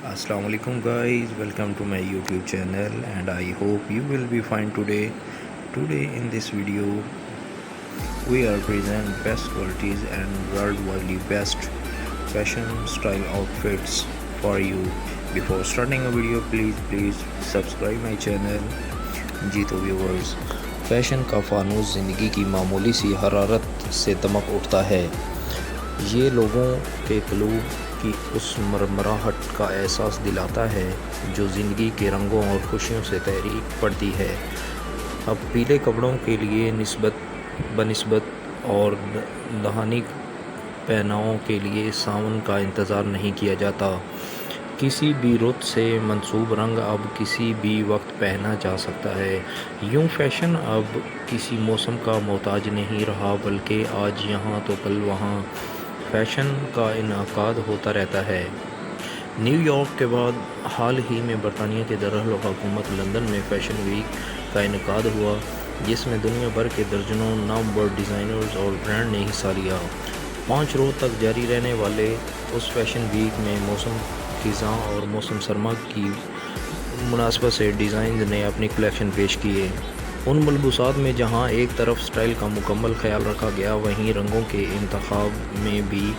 Assalamu alaikum guys, welcome to my YouTube channel and I hope you will be fine today. Today in this video we are present best qualities and worldwide best fashion style outfits for you. Before starting a video please subscribe my channel. जी तो viewers, fashion का फानूस ज़िंदगी की मामूली सी हरारत से दमक उठता है। ये लोगों के क़ुलूब की उस मरमराहट का एहसास दिलाता है जो ज़िंदगी के रंगों और खुशियों से तहरीक पड़ती है। अब पीले कपड़ों के लिए बनिस्बत और दहानी पहनावों के लिए सावन का इंतज़ार नहीं किया जाता। किसी भी रुत से मंसूब रंग अब किसी भी वक्त पहना जा सकता है। यूँ फैशन अब किसी मौसम का मोहताज नहीं रहा, बल्कि आज यहाँ तो कल वहाँ फैशन का इनकाद होता रहता है। न्यूयॉर्क के बाद हाल ही में बरतानिया के दारुल-हुकूमत लंदन में फ़ैशन वीक का इनकाद हुआ, जिसमें दुनिया भर के दर्जनों नामवर डिज़ाइनर्स और ब्रांड ने हिस्सा लिया। 5 रोज़ तक जारी रहने वाले उस फैशन वीक में मौसम ख़िज़ां और मौसम सरमा की मुनासबत से डिज़ाइन ने अपनी कलेक्शन पेश किए। उन मलबूसात में जहां एक तरफ स्टाइल का मुकम्मल ख्याल रखा गया, वहीं रंगों के इंतखाब में भी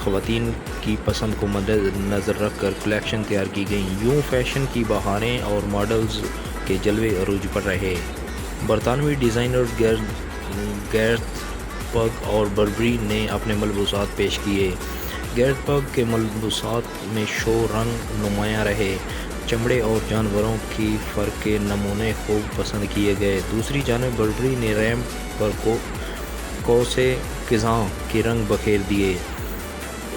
ख़वातीन की पसंद को मद्देनज़र रख कर कलेक्शन तैयार की गई। यूँ फैशन की बहारें और मॉडल्स के जलवे अरूज पर रहे। बरतानवी डिज़ाइनर गैरथ पग और बर्बरी ने अपने मलबूसात पेश किए। गैरथ पग के मलबूसात में शो रंग नुमायाँ रहे। चमड़े और जानवरों की फ़र के नमूने खूब पसंद किए गए। दूसरी जानिब बर्बरी ने रैम्प पर कोसे क़िज़ां के रंग बखेर दिए।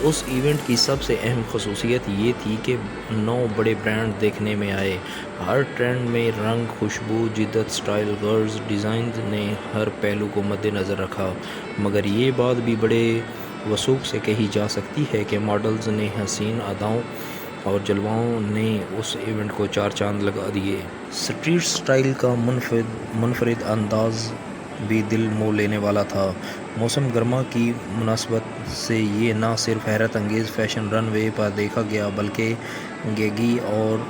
उस इवेंट की सबसे अहम खसूसियत ये थी कि 9 बड़े ब्रांड देखने में आए। हर ट्रेंड में रंग, खुशबू, जिद्दत, स्टाइल, गर्ल्स डिज़ाइन ने हर पहलू को मद्देनज़र रखा। मगर ये बात भी बड़े वसूख से कही जा सकती है कि मॉडल्स ने हसीन अदाओं और जलवाओं ने उस इवेंट को 4 चांद लगा दिए। स्ट्रीट स्टाइल का मुनफरिद अंदाज़ भी दिल मोह लेने वाला था। मौसम गर्मा की मुनासबत से ये ना सिर्फ हैरत अंगेज़ फ़ैशन रनवे पर देखा गया, बल्कि गेगी और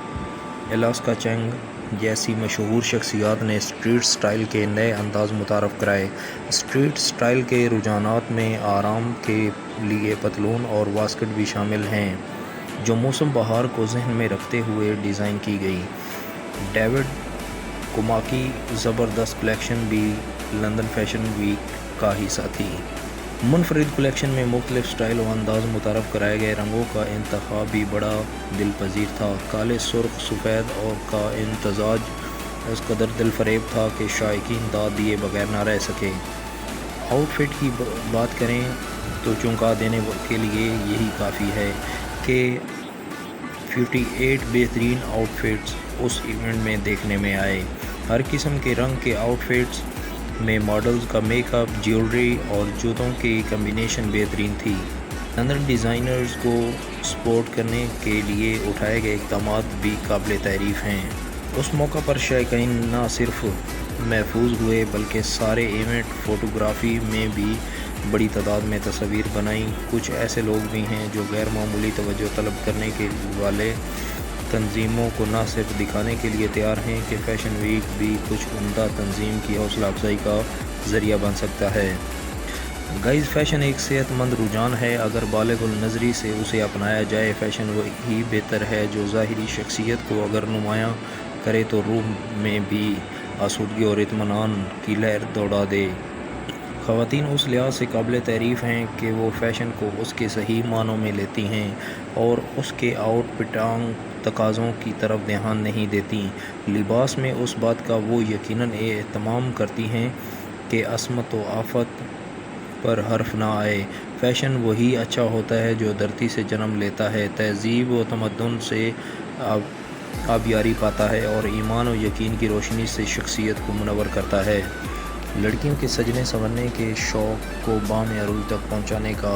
एलास्का चैंग जैसी मशहूर शख्सियात ने स्ट्रीट स्टाइल के नए अंदाज़ मुतारफ़ कराए। स्ट्रीट स्टाइल के रुझानात में आराम के लिए पतलून और वास्कट भी शामिल हैं, जो मौसम बहार को जहन में रखते हुए डिज़ाइन की गई। डेविड कुमा की ज़बरदस्त कलेक्शन भी लंदन फैशन वीक का हिस्सा थी। मुनफरिद कलेक्शन में मुख्तलिफ स्टाइल व अंदाज़ मुतारफ़ कराए गए। रंगों का इंतखाब भी बड़ा दिलपजीर था। काले, सुर्ख, सफ़ेद और का इम्तज़ाज उस कदर दिलफरेब था कि शायकीन दाद दिए बगैर ना रह सके। आउटफिट की बात करें तो चौंका देने के लिए यही काफ़ी है कि 58 बेहतरीन आउटफिट्स उस इवेंट में देखने में आए। हर किस्म के रंग के आउटफिट्स में मॉडल्स का मेकअप, ज्वेलरी और जूतों की कम्बिनेशन बेहतरीन थी। लंदन डिज़ाइनर्स को सपोर्ट करने के लिए उठाए गए इक़दामात भी काबिल तारीफ़ हैं। उस मौका पर शायकीन न सिर्फ महफूज हुए, बल्कि सारे इवेंट फ़ोटोग्राफ़ी में भी बड़ी तादाद में तस्वीर बनाई। कुछ ऐसे लोग भी हैं जो गैर मामूली तवज्जो तलब करने के वाले तंजीमों को न सिर्फ दिखाने के लिए तैयार हैं कि फ़ैशन वीक भी कुछ उम्दा तंजीम की हौसला अफजाई का ज़रिया बन सकता है। गाइस, फ़ैशन एक सेहतमंद रुझान है। अगर बालिग़ुल नज़री से उसे अपनाया जाए, फ़ैशन वही बेहतर है जो ज़ाहिरी शख्सियत को अगर नुमायाँ करे तो रूह में भी आसूदगी और इत्मीनान की लहर दौड़ा दे। ख़वातीन उस लिहाज से काबिल तारीफ़ हैं कि वो फ़ैशन को उसके सही मानों में लेती हैं और उसके आउटफिटांग तकाज़ों की तरफ ध्यान नहीं देती। लिबास में उस बात का वो यकीनन एहतमाम करती हैं कि असमत व आफत पर हर्फ ना आए। फ़ैशन वही अच्छा होता है जो धरती से जन्म लेता है, तहज़ीब व तमद्दुन से आबियारी पाता है और ईमान व यकीन की रोशनी से शख्सियत को मुनव्वर करता है। लड़कियों के सजने संवरने के शौक़ को बाम अरूज तक पहुँचाने का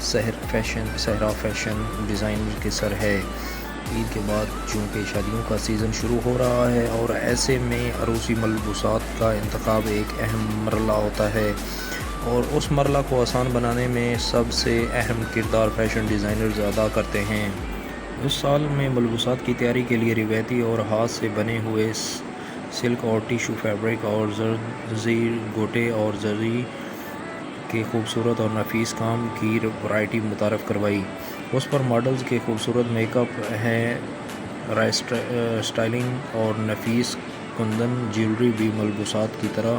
सहरा फ़ैशन डिज़ाइनर के सर है। ईद के बाद चूँकि शादियों का सीज़न शुरू हो रहा है और ऐसे में अरूसी मलबूसात का इंतखाब एक अहम मरला होता है और उस मरला को आसान बनाने में सबसे अहम किरदार फ़ैशन डिज़ाइनर्स अदा करते हैं। اس سال میں ملبوسات کی تیاری کے لیے روایتی اور ہاتھ سے بنے ہوئے سلک اور ٹیشو فیبرک اور زرزی گوٹے اور زری کے خوبصورت اور نفیس کام کی ورائٹی متعارف کروائی۔ اس پر ماڈلز کے خوبصورت میک اپ ہے، اسٹائلنگ اور نفیس کندن جیولری بھی ملبوسات کی طرح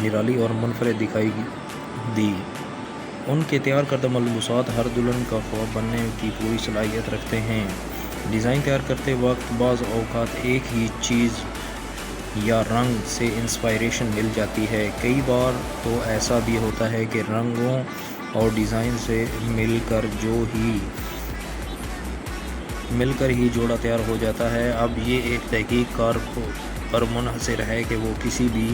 نرالی اور منفرد دکھائی دی۔ ان کے تیار کردہ ملبوسات ہر دلہن کا خواب بننے کی پوری صلاحیت رکھتے ہیں۔ ڈیزائن تیار کرتے وقت بعض اوقات ایک ہی چیز یا رنگ سے انسپائریشن مل جاتی ہے، کئی بار تو ایسا بھی ہوتا ہے کہ رنگوں اور ڈیزائن سے مل کر ہی جوڑا تیار ہو جاتا ہے۔ اب یہ ایک تحقیق کار پر منحصر ہے کہ وہ کسی بھی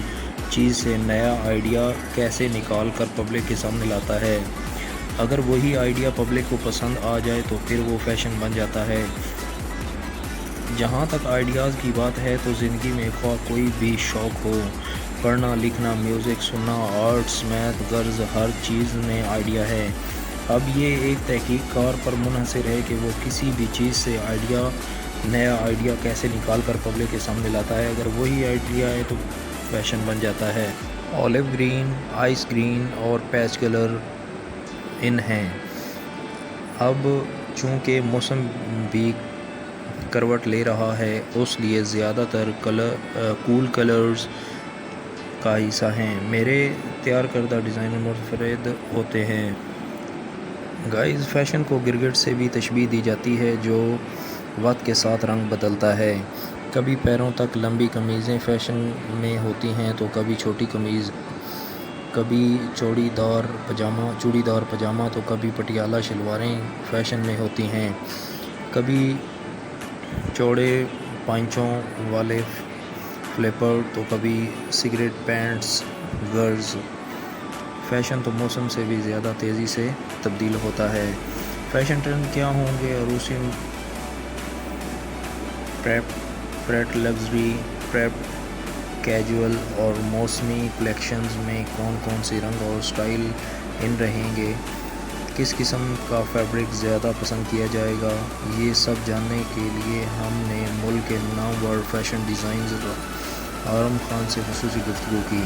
چیز سے نیا آئیڈیا کیسے نکال کر پبلک کے سامنے لاتا ہے۔ اگر وہی آئیڈیا پبلک کو پسند آ جائے تو پھر وہ فیشن بن جاتا ہے۔ جہاں تک آئیڈیاز کی بات ہے تو زندگی میں خواہ کوئی بھی شوق ہو، پڑھنا، لکھنا، میوزک سننا، آرٹس، میتھ، غرض ہر چیز میں آئیڈیا ہے۔ اب یہ ایک تحقیق کار پر منحصر ہے کہ وہ کسی بھی چیز سے نیا آئیڈیا کیسے نکال کر پبلک کے سامنے لاتا ہے۔ اگر وہی آئیڈیا ہے تو فیشن بن جاتا ہے۔ اولیو گرین، آئس گرین اور پیچ کلر ان ہیں۔ اب چونکہ موسم بھی کروٹ لے رہا ہے، اس لیے زیادہ تر کول کلرز کا حصہ ہیں۔ میرے تیار کردہ ڈیزائن منفرد ہوتے ہیں۔ گائز، فیشن کو گرگٹ سے بھی تشبیہ دی جاتی ہے جو وقت کے ساتھ رنگ بدلتا ہے۔ کبھی پیروں تک لمبی قمیضیں فیشن میں ہوتی ہیں تو کبھی چھوٹی قمیض، کبھی چوڑی دار پاجامہ تو کبھی پٹیالہ شلواریں فیشن میں ہوتی ہیں، کبھی چوڑے پائچوں والے فلیپر تو کبھی سگریٹ پینٹس۔ غرض فیشن تو موسم سے بھی زیادہ تیزی سے تبدیل ہوتا ہے۔ فیشن ٹرینڈ کیا ہوں گے؟ عروسی پریپ لگژری، پریپ کیجول اور موسمی کلیکشنز میں کون سے رنگ اور سٹائل ان رہیں گے؟ کس قسم کا فیبرک زیادہ پسند کیا جائے گا؟ یہ سب جاننے کے لیے ہم نے ملک کے نامور فیشن ڈیزائنر آرم خان سے خصوصی گفتگو کی۔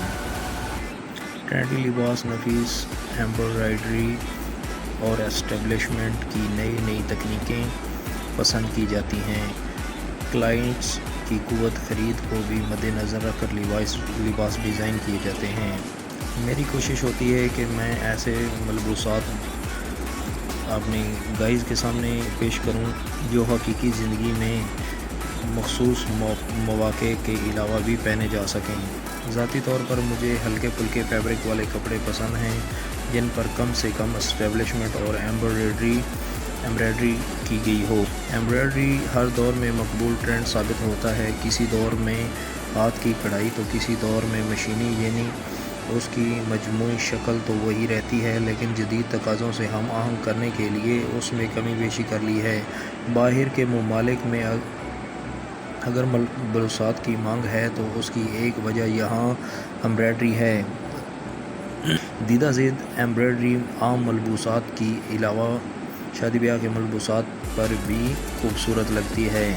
ٹرینڈی لباس، نفیس ایمبرائڈری اور اسٹیبلشمنٹ کی نئی تکنیکیں پسند کی جاتی ہیں۔ کلائنٹس کی قوت خرید کو بھی مد نظر رکھ کر لباس ڈیزائن کیے جاتے ہیں۔ میری کوشش ہوتی ہے کہ میں ایسے ملبوسات اپنی گائز کے سامنے پیش کروں جو حقیقی زندگی میں مخصوص مواقع کے علاوہ بھی پہنے جا سکیں۔ ذاتی طور پر مجھے ہلکے پھلکے فیبرک والے کپڑے پسند ہیں جن پر کم سے کم اسٹیبلشمنٹ اور ایمبرائڈری کی گئی ہو۔ ایمبرائڈری ہر دور میں مقبول ٹرینڈ ثابت ہوتا ہے، کسی دور میں ہاتھ کی کڑھائی تو کسی دور میں مشینی، یعنی اس کی مجموعی شکل تو وہی رہتی ہے لیکن جدید تقاضوں سے ہم آہنگ کرنے کے لیے اس میں کمی بیشی کر لی ہے۔ باہر کے ممالک میں اگر ملبوسات کی مانگ ہے تو اس کی ایک وجہ یہاں ایمبرائڈری ہے۔ دیدہ زید ایمبرائڈری عام ملبوسات کی علاوہ شادی بیاہ کے ملبوسات پر بھی خوبصورت لگتی ہے۔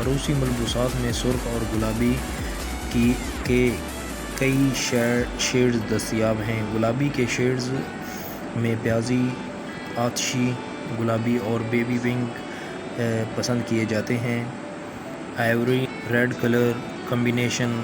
عروسی ملبوسات میں سرخ اور گلابی کے کئی شیڈز دستیاب ہیں۔ گلابی کے شیڈز میں پیازی، آتشی گلابی اور بیبی پنک پسند کیے جاتے ہیں۔ Ivory red colour combination